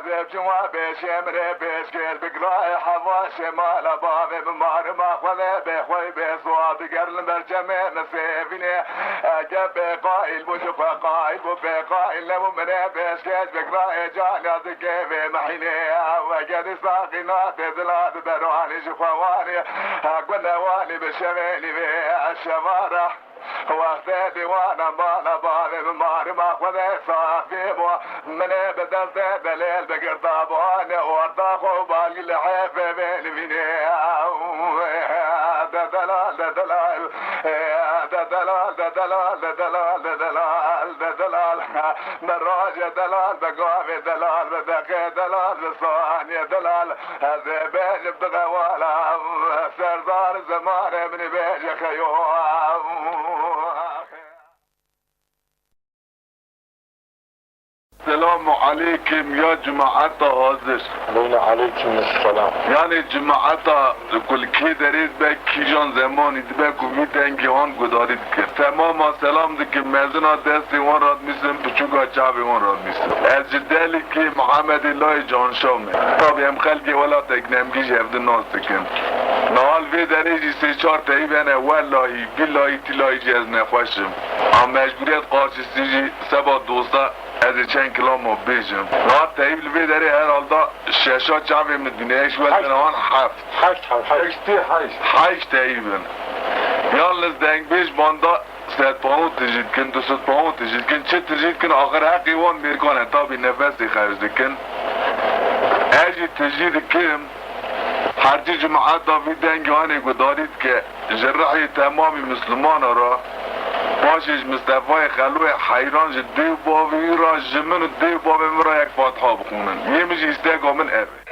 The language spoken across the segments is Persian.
ذيب جوابي شمري بيشكل بقراي حواش مال بابي بمار ما خذي بخوي بصواب قرن برجمي نسيبني اجب قائل بوشف قائل بقائل لو من بيشكل بقراي جاني ذكيبي محيني وقد ساقنا تزلات برواني شفواني قلنا والي بشميني بالشوارع وقت ديوانا بالا بالي بمار ما خذي صاحبي من بدلت دليل بقرطابان وارضا خوبالي لحيف بين فيني دلال دلال دلال دلال دلال دلال دلال دراجة دلال بقوامي دلال بدقي دلال بصاني دلال هذا بيج بغوالا سردار زمان من بيج خيوم. السلام عليكم يا جماعة حاضر. عليكم السلام. يعني جماعة كل کی درید به کیجان زمانی به گویی انگیان گذارید که تمام سلام دکی مزنا دستی وان راد میسم بچوگا چاوی وان راد میسم از جدلی که محمد الله جانشامه طب هم خلقی ولا تکنمگیش هفته ناز تکن نهال وی دریجی سه چار تایی بینه واللهی باللهی تلایی جی از نخوشم هم مجبوریت قارچستی جی سبا دوستا از چند کلام بیجم نه تایب لبی داری هر حالده ششا چاوی مدینه ایش ولی نوان هشت تایبن یالنز دنگ بیش باندا سید پاهو تجید کن دو ست پاهو تجید کن چه تجید کن آخر حقی وان میرکانه تا بی نفسی خرج کن ایجی تجید کن هرچی جماعت داوی دنگ هانی گدارید که جرحی تمامی مسلمان را باشش مصطفی خلوی حیران دیو باوی را جمن و دیو باوی مرا یک فاتحه بخونن یه میشه استگاه من اوه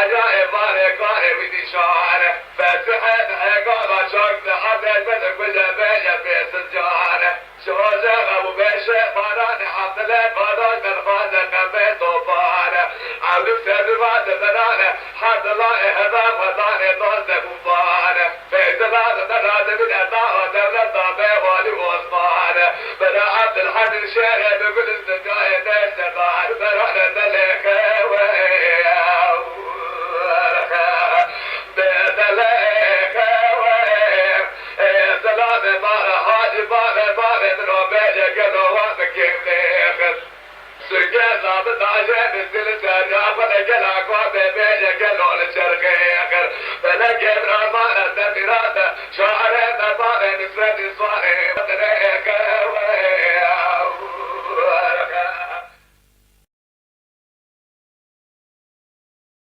عجائب وارقائب ودي شعره فتحت عقابة شوق حبيت بدك وجبية بيت الجارة شوزة أبو بيشة فراني حفلة فراني من فازة بيت وفارة عودت سببات بنانة حد الله إهدا وطاني دوزة وفارة بيت الله تراد من أداء ودولة ضابي والي وصفارة بدا عبد الحمد الشيخ بقول استجاية نيس دار برحلة دليخة شعر